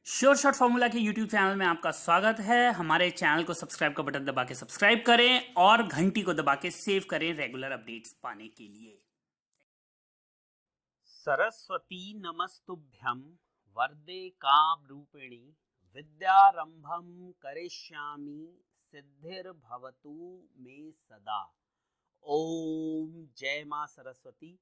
Sure shot formula के YouTube channel में आपका स्वागत है। हमारे चैनल को सब्सक्राइब का बटन दबा के सब्सक्राइब करें और घंटी को दबा के सेव करें रेगुलर अपडेट्स पाने के लिए। सरस्वती नमस्तुभ्यं वरदे कामरूपिणी विद्यारंभं करिष्यामि सिद्धिर्भवतु मे सदा। ओम जय मां सरस्वती।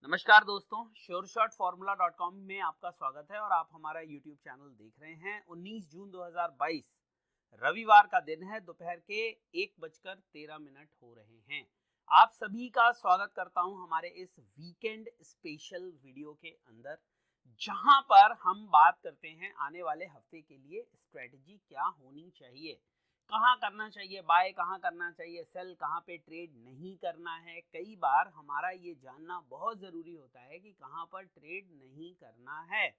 नमस्कार दोस्तों, sureshotformula.com में आपका स्वागत है और आप हमारा YouTube चैनल देख रहे हैं। 19 जून 2022 रविवार का दिन है। दोपहर के 1:13 हो रहे हैं। आप सभी का स्वागत करता हूं हमारे इस वीकेंड स्पेशल वीडियो के अंदर, जहां पर हम बात करते हैं आने वाले हफ्ते के लिए स्ट्रेटजी क्या होनी चाहिए, कहाँ करना चाहिए बाय, कहाँ करना चाहिए सेल, कहाँ पे ट्रेड नहीं करना है। कई बार हमारा ये जानना बहुत ज़रूरी होता है कि कहाँ पर ट्रेड नहीं करना है,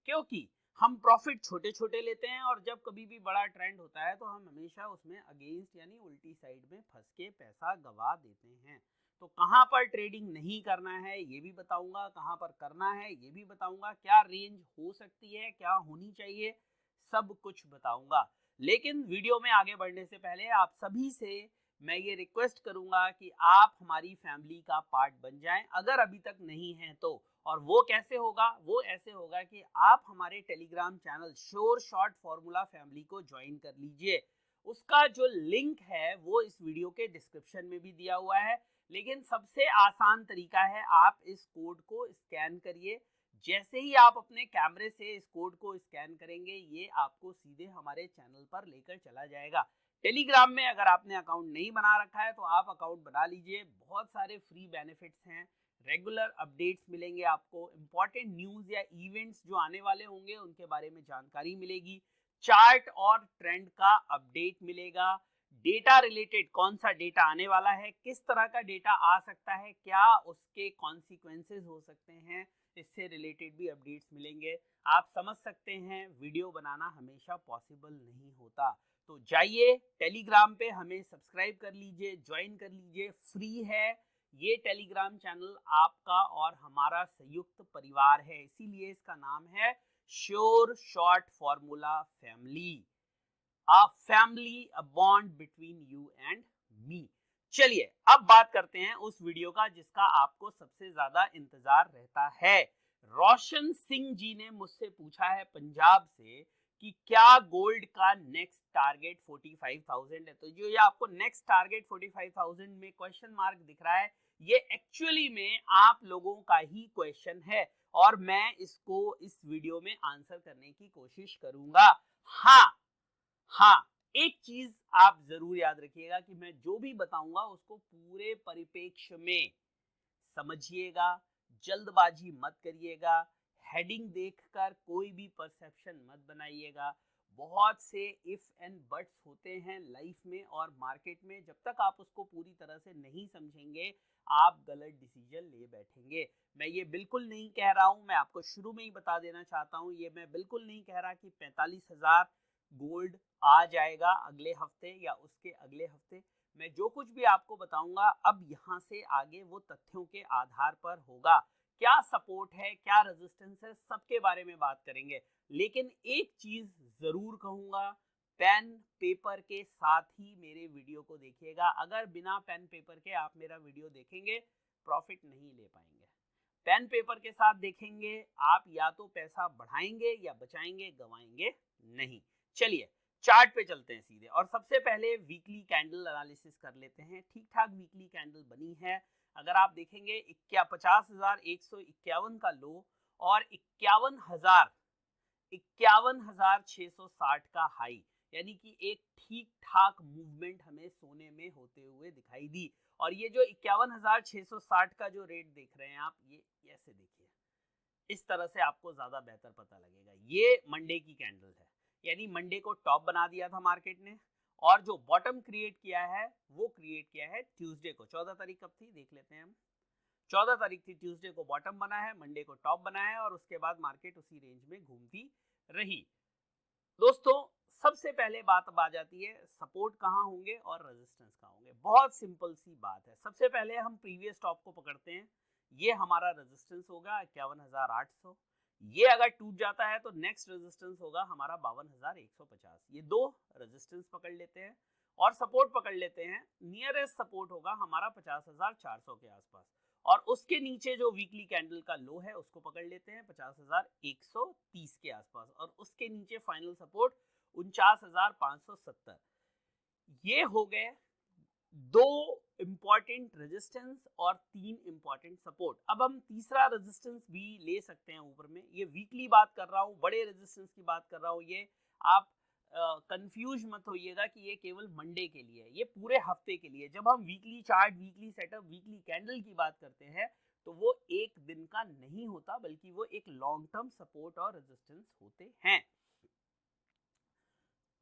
क्योंकि हम प्रॉफिट छोटे छोटे लेते हैं और जब कभी भी बड़ा ट्रेंड होता है तो हम हमेशा उसमें अगेंस्ट यानी उल्टी साइड में फंस के पैसा गवा देते हैं। तो कहाँ पर ट्रेडिंग नहीं करना है ये भी बताऊंगा, कहाँ पर करना है ये भी बताऊंगा, क्या रेंज हो सकती है, क्या होनी चाहिए, सब कुछ बताऊंगा। लेकिन वीडियो में आगे बढ़ने से पहले आप सभी से मैं ये रिक्वेस्ट करूंगा कि आप हमारी फैमिली का पार्ट बन जाएं, अगर अभी तक नहीं हैं तो। और वो कैसे होगा? वो ऐसे होगा कि आप हमारे Telegram channel sure shot formula family को ज्वाइन कर लीजिए। उसका जो लिंक है वो इस वीडियो के डिस्क्रिप्शन में भी दिया हुआ है, लेकिन सबसे आसान तरीका है आप इस कोड को स्कैन करिए। जैसे ही आप अपने कैमरे से इस कोड को स्कैन करेंगे ये आपको सीधे हमारे चैनल पर लेकर चला जाएगा। टेलीग्राम में अगर आपने अकाउंट नहीं बना रखा है तो आप अकाउंट बना लीजिए। बहुत सारे फ्री बेनिफिट्स हैं, रेगुलर अपडेट्स मिलेंगे आपको, इंपॉर्टेंट न्यूज़ या इवेंट्स जो आने वाले होंगे उनके बारे में जानकारी मिलेगी, चार्ट और ट्रेंड का अपडेट मिलेगा, डेटा रिलेटेड कौन सा डेटा आने वाला है, किस तरह का डेटा आ सकता है, क्या उसके कॉन्सिक्वेंसेस हो सकते हैं, इससे रिलेटेड भी अपडेट्स मिलेंगे। आप समझ सकते हैं वीडियो बनाना हमेशा पॉसिबल नहीं होता, तो जाइए टेलीग्राम पे हमें सब्सक्राइब कर लीजिए, ज्वाइन कर लीजिए, फ्री है। ये टेलीग्राम चैनल आपका और हमारा संयुक्त परिवार है, इसीलिए इसका नाम है sure shot formula family, a family, a bond between you and me. चलिए अब बात करते हैं उस वीडियो का जिसका आपको सबसे ज्यादा इंतजार रहता है। रोशन सिंह जी ने मुझसे पूछा है पंजाब से कि क्या गोल्ड का नेक्स्ट टारगेट 45,000 है। तो जो ये आपको नेक्स्ट टारगेट 45,000 में क्वेश्चन मार्क दिख रहा है, ये एक्चुअली में आप लोगों का ही क्वेश्चन है और मैं इसको इस वीडियो में आंसर करने की कोशिश करूंगा। हाँ, एक चीज आप जरूर याद रखिएगा कि मैं जो भी बताऊंगा उसको पूरे परिप्रेक्ष्य में समझिएगा, जल्दबाजी मत करिएगा, हेडिंग देखकर कोई भी परसेप्शन मत बनाइएगा। बहुत से इफ एंड बट्स होते हैं लाइफ में और मार्केट में, जब तक आप उसको पूरी तरह से नहीं समझेंगे आप गलत डिसीजन ले बैठेंगे। मैं ये बिल्कुल नहीं कह रहा हूं, मैं आपको शुरू में ही बता देना चाहता हूं, ये मैं बिल्कुल नहीं कह रहा कि 45,000 गोल्ड आ जाएगा अगले हफ्ते या उसके अगले हफ्ते। मैं जो कुछ भी आपको बताऊंगा अब यहाँ से आगे वो तथ्यों के आधार पर होगा। क्या सपोर्ट है, क्या रेजिस्टेंस है, सबके बारे में बात करेंगे। लेकिन एक चीज जरूर कहूंगा, पेन पेपर के साथ ही मेरे वीडियो को देखिएगा। अगर बिना पेन पेपर के आप मेरा वीडियो देखेंगे प्रॉफिट नहीं ले पाएंगे। पेन पेपर के साथ देखेंगे आप या तो पैसा बढ़ाएंगे या बचाएंगे, गवाएंगे नहीं। चलिए चार्ट पे चलते हैं सीधे और सबसे पहले वीकली कैंडल एनालिसिस कर लेते हैं। ठीक ठाक वीकली कैंडल बनी है। अगर आप देखेंगे 50,151 का लो और 51,660 का हाई, यानी कि एक ठीक ठाक मूवमेंट हमें सोने में होते हुए दिखाई दी। और ये जो 51,660 का जो रेट देख रहे हैं आप, ये ऐसे देखिए, इस तरह से आपको ज्यादा बेहतर पता लगेगा। ये मंडे की कैंडल है, यानी मंडे को टॉप बना दिया था मार्केट ने और जो बॉटम क्रिएट किया है वो क्रिएट किया है ट्यूसडे को। 14 तारीख कब थी देख लेते हैं हम। 14 तारीख थी, ट्यूसडे को बॉटम बना है, मंडे को टॉप बना है और उसके बाद मार्केट उसी रेंज में घूमती रही। दोस्तों सबसे पहले बात अब आ जाती है सपोर्ट कहाँ होंगे और रेजिस्टेंस कहाँ होंगे। बहुत सिंपल सी बात है। सबसे पहले हम प्रीवियस टॉप को पकड़ते हैं, ये हमारा रेजिस्टेंस होगा 51,800, ये अगर टूट जाता है तो नेक्स्ट रेजिस्टेंस होगा हमारा 52,150। ये दो रेजिस्टेंस पकड़ लेते हैं और सपोर्ट पकड़ लेते हैं। नियरेस्ट सपोर्ट होगा हमारा 50,400 के आसपास, और उसके नीचे जो वीकली कैंडल का लो है उसको पकड़ लेते हैं 50,130 के आसपास, और उसके नीचे फाइनल सपोर्ट 49,570। ये हो गए दो इंपॉर्टेंट रेजिस्टेंस और तीन इंपॉर्टेंट सपोर्ट। अब हम तीसरा रेजिस्टेंस भी ले सकते हैं ऊपर में। ये वीकली बात कर रहा हूँ, बड़े रेजिस्टेंस की बात कर रहा हूँ। ये आप कंफ्यूज मत होइएगा कि ये केवल मंडे के लिए है, ये पूरे हफ्ते के लिए। जब हम weekly chart, weekly setup, weekly candle की बात करते हैं तो वो एक दिन का नहीं होता, बल्कि वो एक लॉन्ग टर्म सपोर्ट और रेजिस्टेंस होते हैं।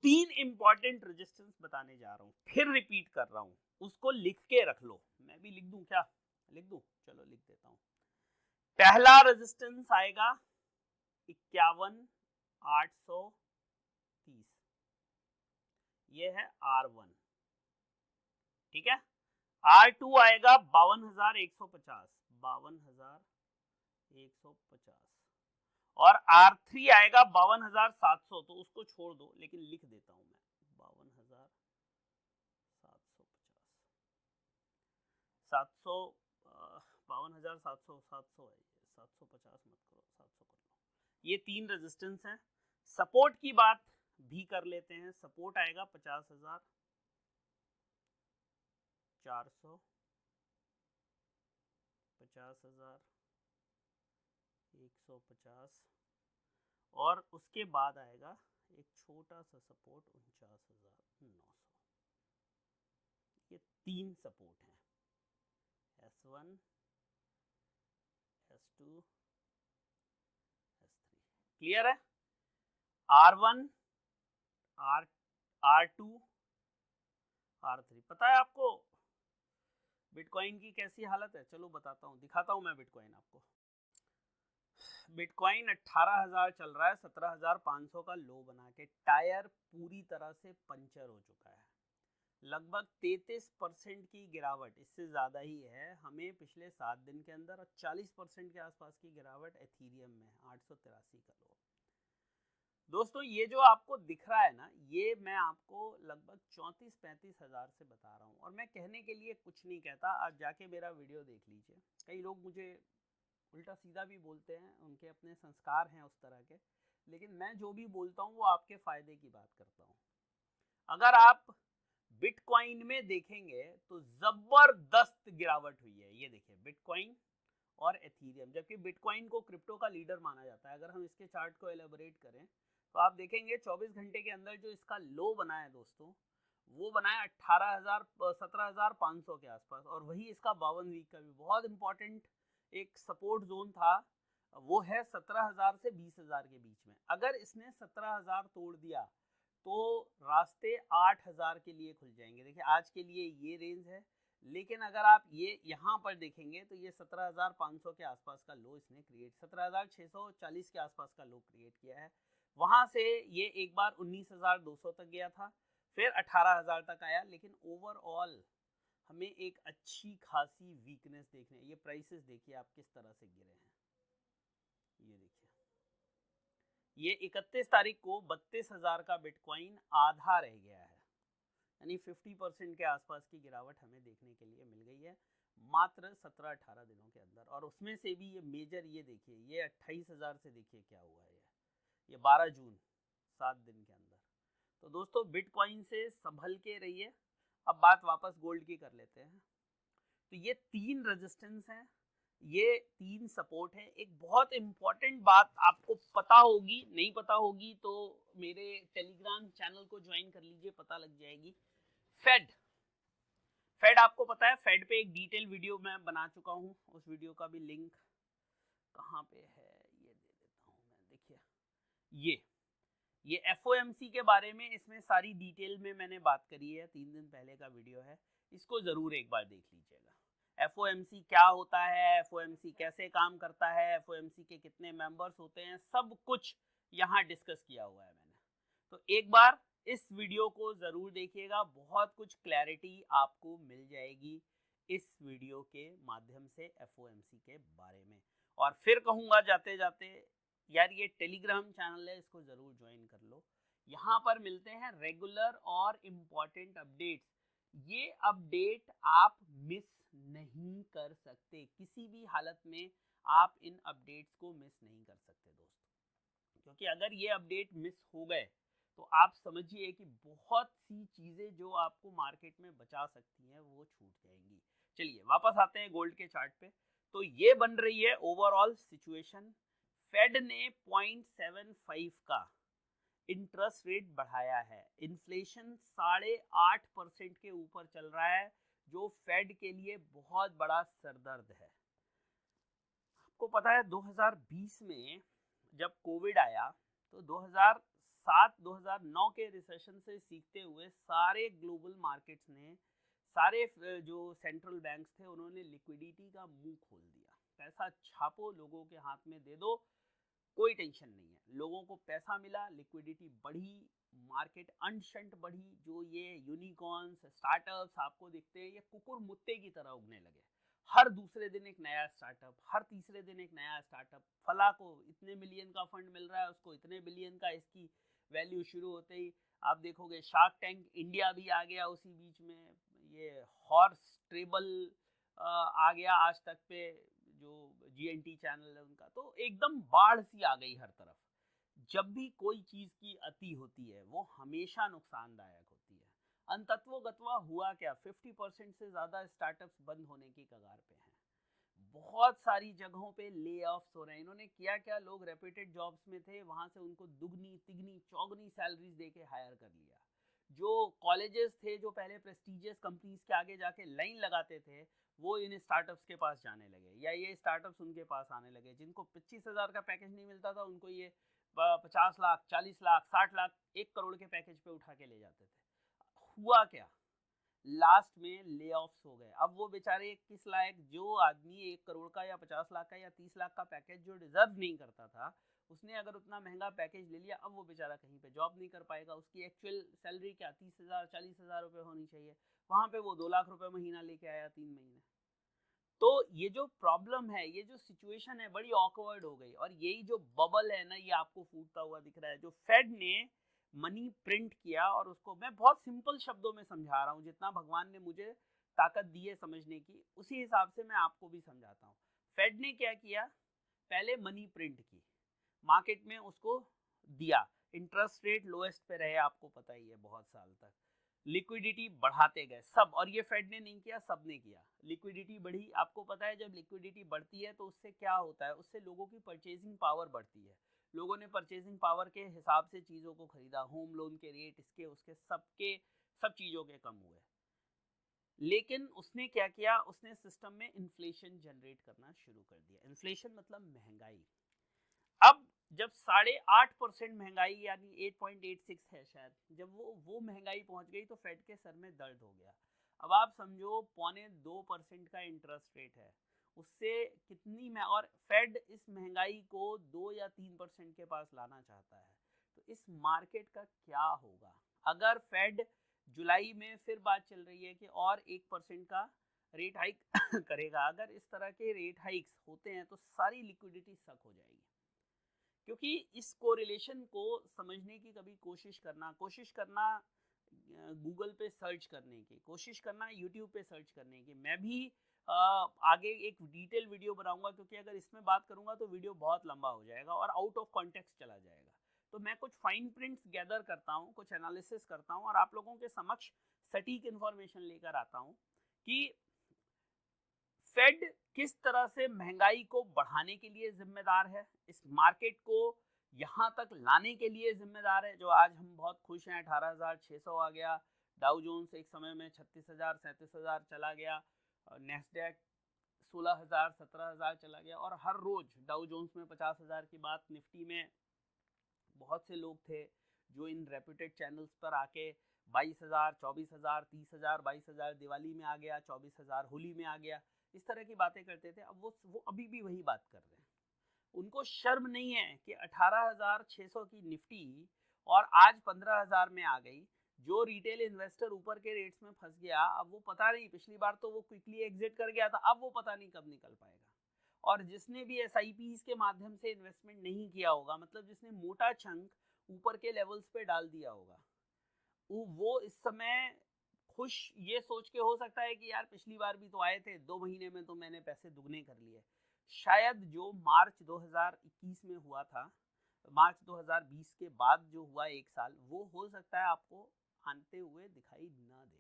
तीन इंपॉर्टेंट रेजिस्टेंस बताने जा रहा हूं, फिर रिपीट कर रहा हूं, उसको लिख के रख लो। मैं भी लिख दूं क्या? लिख दूं? चलो लिख देता हूं। पहला रेजिस्टेंस आएगा 51,830, ये है R1, ठीक है। R2 आएगा 52,150, 52,150, और R3 आएगा 52,700। तो उसको छोड़ दो, लेकिन लिख देता हूं मैं 52,750, 52,700 है, 750 मत करो, 700 कर लो। ये तीन रेजिस्टेंस हैं। सपोर्ट की बात भी कर लेते हैं। सपोर्ट आएगा 50,400, 50,150, और उसके बाद आएगा एक छोटा सा सपोर्ट 49,900। ये तीन सपोर्ट हैं, S1, S2, S3। क्लियर है? R1, R2, R3। पता है आपको बिटकॉइन की कैसी हालत है? चलो बताता हूँ, दिखाता हूँ मैं बिटकॉइन आपको। बिटकॉइन 18,000 चल रहा है, 17,500 का लो बना के। टायर पूरी तरह से पंचर हो चुका है। लगभग 33% की गिरावट, इससे ज़्यादा ही है, हमें पिछले 7 दिन के अंदर, और 40% के आसपास की गिरावट एथीरियम में, 883 का लो। दोस्तों ये जो आपको दिख रहा है ना, ये मैं आपको लगभग 34-35 हज़ार से बता रहा हूँ, और मैं कहने के लिए कुछ नहीं कहता। आप जाके मेरा वीडियो देख लीजिए। कई लोग मुझे उल्टा सीधा भी बोलते हैं, उनके अपने संस्कार हैं उस तरह के, लेकिन मैं जो भी बोलता हूँ वो आपके फायदे की बात करता हूँ। अगर आप बिटकॉइन में देखेंगे तो जबरदस्त गिरावट हुई है। ये देखिए बिटकॉइन और एथीरियम, जबकि बिटकॉइन को क्रिप्टो का लीडर माना जाता है। अगर हम इसके चार्ट को एलेबोरेट करें तो आप देखेंगे 24 घंटे के अंदर जो इसका लो बना है दोस्तों, वो बना है 17,500 के आसपास, और वही इसका 52 वीक का भी बहुत इंपॉर्टेंट एक सपोर्ट जोन था, वो है 17,000 से 20,000 के बीच में। अगर इसने 17,000 तोड़ दिया तो रास्ते 8,000 के लिए खुल जाएंगे। देखिए आज के लिए ये रेंज है, लेकिन अगर आप ये यहाँ पर देखेंगे तो ये 17,500 के आसपास का लो इसने क्रिएट, 17,640 के आसपास का लो क्रिएट किया है। वहाँ से ये एक बार 19,200 तक गया था, फिर 18,000 तक आया, लेकिन ओवरऑल हमें एक अच्छी खासी वीकनेस देखने। ये प्राइसेस देखिए आप किस तरह से गिरे हैं। ये देखिए, ये 31 तारीख को 32,000 का बिटकॉइन आधा रह गया है, यानी 50% के आसपास की गिरावट हमें देखने के लिए मिल गई है मात्र 17-18 दिनों के अंदर। और उसमें से भी ये मेजर, ये देखिए, ये 28,000 से देखिए क्या हुआ है, ये 12 जून, 7 दिन के अंदर। तो दोस्तों बिटकॉइन से संभल के रहिए। अब बात वापस गोल्ड की कर लेते हैं। तो ये तीन रेजिस्टेंस हैं, ये तीन सपोर्ट है। एक बहुत इंपॉर्टेंट बात आपको पता होगी, नहीं पता होगी तो मेरे टेलीग्राम चैनल को ज्वाइन कर लीजिए, पता लग जाएगी। फेड आपको पता है, फेड पे एक डिटेल वीडियो मैं बना चुका हूँ। उस वीडियो का भी लिंक कहाँ पे है, ये दे देता हूँ मैं। देखिए ये FOMC के बारे में, इसमें सारी डिटेल में मैंने बात करी है, 3 दिन पहले का वीडियो है, इसको ज़रूर एक बार देख लीजिएगा। FOMC क्या होता है, FOMC कैसे काम करता है, FOMC के कितने मेंबर्स होते हैं, सब कुछ यहाँ डिस्कस किया हुआ है मैंने। तो एक बार इस वीडियो को ज़रूर देखिएगा, बहुत कुछ क्लैरिटी आपको मिल जाएगी इस वीडियो के माध्यम से FOMC के बारे में। और फिर कहूँगा जाते जाते, यार ये टेलीग्राम चैनल है, इसको जरूर ज्वाइन कर लो। यहाँ पर मिलते हैं रेगुलर और इम्पोर्टेंट अपडेट्स। ये अपडेट आप मिस नहीं कर सकते, किसी भी हालत में आप इन अपडेट्स को मिस नहीं कर सकते दोस्तों, क्योंकि अगर ये अपडेट मिस हो गए तो आप समझिए कि बहुत सी चीज़ें जो आपको मार्केट में बचा सकती हैं वो छूट जाएंगी। चलिए वापस आते हैं गोल्ड के चार्ट पे। तो ये बन रही है ओवरऑल सिचुएशन। फेड ने 0.75 का इंटरेस्ट रेट बढ़ाया है। इन्फ्लेशन 8.5% के ऊपर चल रहा है, जो फेड के लिए बहुत बड़ा सरदर्द है। आपको पता है 2020 में जब कोविड आया तो 2007-2009 के रिसेशन से सीखते हुए सारे ग्लोबल मार्केट्स ने, सारे जो सेंट्रल बैंक्स थे, उन्होंने लिक्विडिटी का मुंह खोल दिया। पैसा छापो, लोगों के हाथ में दे दो, कोई टेंशन नहीं है। लोगों को पैसा मिला, लिक्विडिटी बढ़ी, मार्केट अनशंट बढ़ी। जो ये यूनिकॉर्न्स स्टार्टअप्स आपको दिखते हैं, ये कुकुर मुत्ते की तरह उगने लगे। हर दूसरे दिन एक नया स्टार्टअप, हर तीसरे दिन एक नया स्टार्टअप। फला को इतने मिलियन का फंड मिल रहा है, उसको इतने बिलियन का। इसकी वैल्यू शुरू होते ही आप देखोगे शार्क टैंक इंडिया भी आ गया उसी बीच में। ये हॉर्स ट्रेबल आ गया आज तक पे, जो जीएनटी चैनल है उनका। तो एकदम बाढ़ सी आ गई हर तरफ। जब भी कोई चीज की अति होती है वो हमेशा नुकसानदायक होती है। अंतत्वगत्वा हुआ क्या, 50% से ज्यादा स्टार्टअप्स बंद होने की कगार पे हैं। बहुत सारी जगहों पे ले ऑफ्स हो रहे हैं। इन्होंने किया क्या, लोग रेप्यूटेड जॉब्स में थे, वहां से उनको दुगनी तिगनी चौगनी सैलरीज देके हायर कर लिया। जो कॉलेजेस थे, जो पहले प्रेस्टिजियस कंपनीज के आगे जाके लाइन लगाते थे, वो इन स्टार्टअप्स के पास जाने लगे, या ये स्टार्टअप्स उनके पास आने लगे। जिनको 25,000 का पैकेज नहीं मिलता था, उनको ये 50 लाख, 40 लाख, 60 लाख, 1 करोड़ के पैकेज पे उठा के ले जाते थे। हुआ क्या, लास्ट में ले ऑफ्स हो गए। अब वो बेचारे किस लायक, जो आदमी 1 करोड़ का या 50 लाख का या 30 लाख का पैकेज जो डिजर्व नहीं करता था, उसने अगर उतना महंगा पैकेज ले लिया, अब वो बेचारा कहीं पे जॉब नहीं कर पाएगा। उसकी एक्चुअल सैलरी क्या 30,000 40,000 रुपये होनी चाहिए, वहां पे वो 2 लाख रुपए महीना लेके आया 3 महीने। तो ये जो प्रॉब्लम है, ये जो सिचुएशन है, बड़ी ऑकवर्ड हो गई। और यही जो बबल है ना, ये आपको फूटता हुआ दिख रहा है। जो फेड ने मनी प्रिंट किया, और उसको मैं बहुत सिंपल शब्दों में समझा रहा हूँ, जितना भगवान ने मुझे ताकत दी है समझने की, उसी हिसाब से मैं आपको भी समझाता हूँ। फेड ने क्या किया, पहले मनी प्रिंट की, मार्केट में उसको दिया। इंटरेस्ट रेट लोएस्ट पे रहे, आपको पता ही है, बहुत साल तक। लिक्विडिटी बढ़ाते गए सब, और ये फेड ने नहीं किया, सब ने किया। लिक्विडिटी बढ़ी। आपको पता है जब लिक्विडिटी बढ़ती है तो उससे क्या होता है, उससे लोगों की परचेजिंग पावर बढ़ती है। लोगों ने परचेजिंग पावर के हिसाब से चीज़ों को खरीदा। होम लोन के रेट, इसके उसके सबके सब चीज़ों के कम हुए। लेकिन उसने क्या किया, उसने सिस्टम में इन्फ्लेशन जनरेट करना शुरू कर दिया। इन्फ्लेशन मतलब महंगाई। अब जब 8.5% महंगाई, यानी 8.86 है शायद, जब वो महंगाई पहुंच गई तो फेड के सर में दर्द हो गया। अब आप समझो 2.25% का इंटरेस्ट रेट है, उससे कितनी और फेड इस महंगाई को 2 या 3% के पास लाना चाहता है। तो इस मार्केट का क्या होगा अगर फेड जुलाई में फिर बात चल रही है कि और 1% का रेट हाइक करेगा। अगर इस तरह के रेट हाइक्स होते हैं तो सारी लिक्विडिटी सक हो जाएगी। क्योंकि इस कोरिलेशन को समझने की कभी कोशिश करना गूगल पे सर्च करने की कोशिश करना, यूट्यूब पे सर्च करने की। मैं भी आगे एक डिटेल वीडियो बनाऊंगा, क्योंकि अगर इसमें बात करूंगा तो वीडियो बहुत लंबा हो जाएगा और आउट ऑफ कॉन्टेक्स्ट चला जाएगा। तो मैं कुछ फाइन प्रिंट्स गैदर करता हूँ, कुछ एनालिसिस करता हूँ, और आप लोगों के समक्ष सटीक इन्फॉर्मेशन लेकर आता हूँ कि फेड किस तरह से महंगाई को बढ़ाने के लिए जिम्मेदार है, इस मार्केट को यहाँ तक लाने के लिए जिम्मेदार है। जो आज हम बहुत खुश हैं, 18,600 आ गया, डाउ जोन्स एक समय में 36,000 37,000 चला गया, नेस्डैक 16,000 17,000 चला गया, और हर रोज डाउ जोन्स में 50,000 की बात। निफ्टी में बहुत से लोग थे जो इन रेप्यूटेड चैनल्स पर आके 22,000 24,000 30,000 22,000 दिवाली में आ गया, 24,000 होली में आ गया, इस तरह की बातें करते थे। अब वो अभी भी वही बात कर रहे हैं। उनको शर्म नहीं है कि 18,600 की निफ्टी और आज 15,000 में आ गई। जो रिटेल इन्वेस्टर ऊपर के रेट्स में फंस गया, अब वो पता नहीं, पिछली बार तो वो क्विकली एग्जिट कर गया था, अब वो पता नहीं कब निकल पाएगा। और जिसने भी SIPs के माध्यम से इन्वेस्टमेंट नहीं किया होगा, मतलब जिसने मोटा चंक ऊपर के लेवल्स पे डाल दिया होगा, वो इस समय खुश ये सोच के हो सकता है कि यार पिछली बार भी तो आए थे, 2 महीने में तो मैंने पैसे दुगने कर लिए। शायद जो मार्च 2021 में हुआ था, मार्च 2020 के बाद जो हुआ 1 साल, वो हो सकता है आपको आते हुए दिखाई ना दे,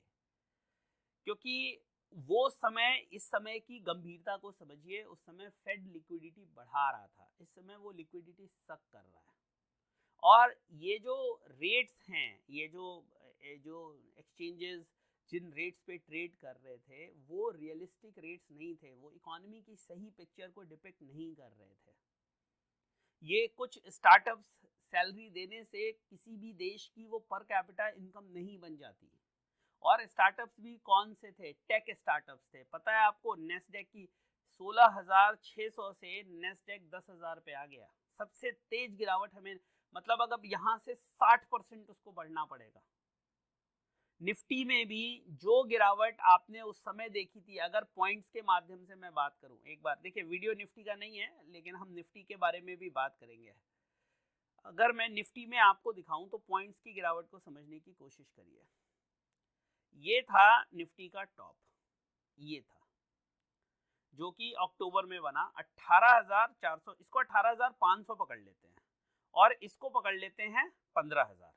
क्योंकि वो समय, इस समय की गंभीरता को समझिए, उस समय फेड लिक्विडिटी बढ़ा रहा था, इस समय वो लिक्विडिटी सक कर रहा है। और ये जो रेट्स हैं, ये जो एक्सचेंजेस जिन रेट्स पे ट्रेड कर रहे थे, वो रियलिस्टिक रेट्स नहीं थे, वो इकोनॉमी की सही पिक्चर को डिपिक्ट नहीं कर रहे थे। ये कुछ स्टार्टअप्स सैलरी देने से किसी भी देश की वो पर कैपिटा इनकम नहीं बन जाती। और स्टार्टअप्स भी कौन से थे? टेक स्टार्टअप्स थे। पता है आपको, नेस्डेक की 16,600 से नेस्डेक 10,000 पे आ गया। सबसे तेज गिरावट हमें, मतलब अगर यहाँ से 60% उसको बढ़ना पड़ेगा। निफ्टी में भी जो गिरावट आपने उस समय देखी थी, अगर पॉइंट्स के माध्यम से मैं बात करूं, एक बार देखिए, वीडियो निफ्टी का नहीं है लेकिन हम निफ्टी के बारे में भी बात करेंगे। अगर मैं निफ्टी में आपको दिखाऊं तो पॉइंट्स की गिरावट को समझने की कोशिश करिए। ये था निफ्टी का टॉप, ये था जो कि अक्टूबर में बना 18,400, इसको 18,500 पकड़ लेते हैं और इसको पकड़ लेते हैं 15,000,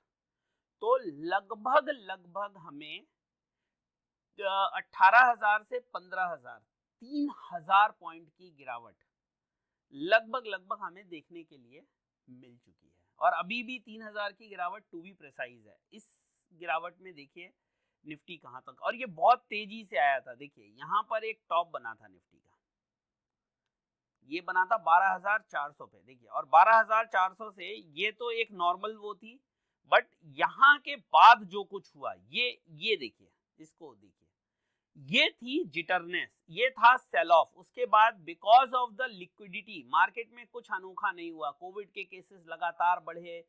तो लगभग हमें 18,000 से 15,000, 3,000 पॉइंट की गिरावट लगभग हमें देखने के लिए मिल चुकी है। और अभी भी 3,000 की गिरावट टू बी प्रिसाइज है। इस गिरावट में देखिए निफ्टी कहां तक, और ये बहुत तेजी से आया था। देखिए यहां पर एक टॉप बना था निफ्टी का, ये बना था 12,400 पे, देखिए, और 12,400 से ये तो एक नॉर्मल वो थी, बट यहाँ के बाद जो कुछ हुआ, ये देखिए, इसको देखिए, ये थी जिटरनेस, ये था सेल ऑफ। उसके बाद because of the liquidity market में कुछ अनोखा नहीं हुआ, कोविड के केसेस लगातार बढ़े,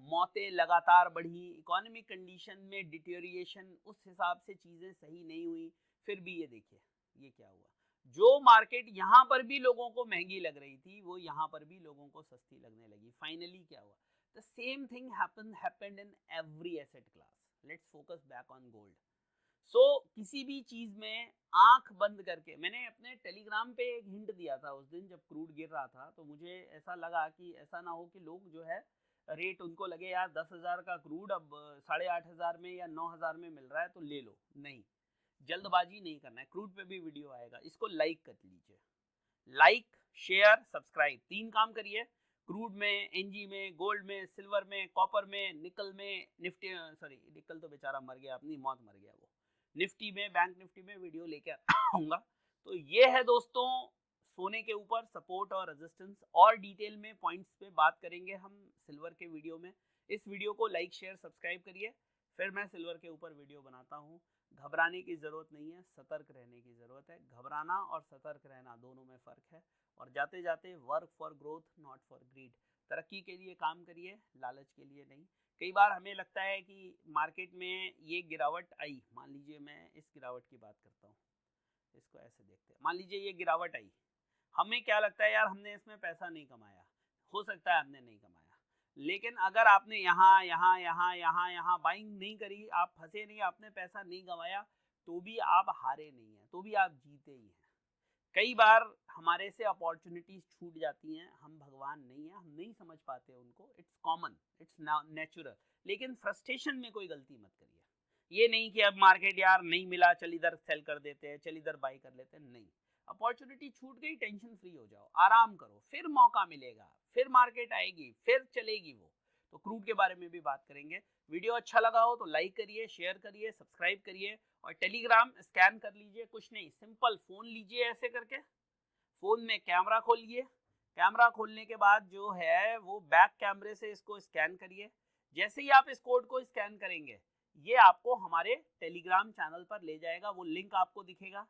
मौतें लगातार बढ़ी, इकोनॉमिक कंडीशन में डिटेरिएशन, उस हिसाब से चीजें सही नहीं हुई। फिर भी ये देखिए ये क्या हुआ, जो मार्केट यहाँ पर भी लोगों को महंगी लग रही थी, वो यहाँ पर भी लोगों को सस्ती लगने लगी। फाइनली क्या हुआ? The same thing happened in every asset class. Let's focus back on gold. So किसी भी चीज में आंख बंद करके, मैंने अपने टेलीग्राम पे एक हिंट दिया था उस दिन जब क्रूड गिर रहा था, तो मुझे ऐसा लगा कि ऐसा ना हो कि लोग जो है रेट उनको लगे यार 10,000 का क्रूड अब 8,500 में या 9,000 में मिल रहा है तो ले लो। नहीं, जल्दबाजी नहीं करना है। क्रूड पे भी वीडियो आएगा, इसको लाइक कर लीजिए, लाइक, शेयर, सब्सक्राइब, 3 काम करिए। क्रूड में, एनजी में, गोल्ड में, सिल्वर में, कॉपर में, निकल में, निफ्टी, सॉरी निकल तो बेचारा मर गया, अपनी मौत मर गया वो, निफ्टी में, बैंक निफ्टी में वीडियो लेके आऊंगा। तो ये है दोस्तों सोने के ऊपर सपोर्ट और रेजिस्टेंस, और डिटेल में पॉइंट्स पे बात करेंगे हम सिल्वर के वीडियो में। इस वीडियो को लाइक, शेयर, सब्सक्राइब करिए, फिर मैं सिल्वर के ऊपर वीडियो बनाता हूँ। घबराने की ज़रूरत नहीं है, सतर्क रहने की ज़रूरत है। घबराना और सतर्क रहना दोनों में फ़र्क है। और जाते जाते work for growth, not for greed. तरक्की के लिए काम करिए, लालच के लिए नहीं। कई बार हमें लगता है कि मार्केट में ये गिरावट आई, मान लीजिए मैं इस गिरावट की बात करता हूँ, इसको ऐसे देखते हैं, मान लीजिए ये गिरावट आई, हमें क्या लगता है यार हमने इसमें पैसा नहीं कमाया। हो सकता है हमने नहीं कमाया, लेकिन अगर आपने यहाँ बाइंग नहीं करी, आप फंसे नहीं, आपने पैसा नहीं कमाया, तो भी आप हारे नहीं हैं, तो भी आप जीते ही हैं। कई बार हमारे से अपॉर्चुनिटीज छूट जाती हैं, हम भगवान नहीं है, हम नहीं समझ पाते उनको, इट्स कॉमन, इट्स नेचुरल। लेकिन फ्रस्ट्रेशन में कोई गलती मत करिए। ये नहीं कि अब मार्केट यार नहीं मिला, चल इधर सेल कर देते हैं, चल इधर बाई कर लेते हैं, नहीं। अपॉर्चुनिटी छूट गई, टेंशन फ्री हो जाओ, आराम करो, फिर मौका मिलेगा, फिर मार्केट आएगी, फिर चलेगी वो। तो क्रूड के बारे में भी बात करेंगे। वीडियो अच्छा लगा हो तो लाइक करिए, शेयर करिए, सब्सक्राइब करिए, और टेलीग्राम स्कैन कर लीजिए। कुछ नहीं, सिंपल फोन लीजिए, ऐसे करके फोन में कैमरा खोलिए, कैमरा खोलने के बाद जो है वो बैक कैमरे से इसको स्कैन करिए। जैसे ही आप इस कोड को स्कैन करेंगे, ये आपको हमारे टेलीग्राम चैनल पर ले जाएगा, वो लिंक आपको दिखेगा।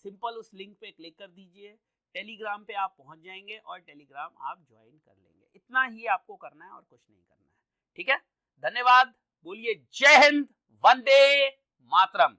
सिंपल उस लिंक पे क्लिक कर दीजिए, टेलीग्राम पे आप पहुंच जाएंगे और टेलीग्राम आप ज्वाइन कर लेंगे। इतना ही आपको करना है और कुछ नहीं करना है, ठीक है। धन्यवाद, बोलिए जय हिंद, वंदे मातरम।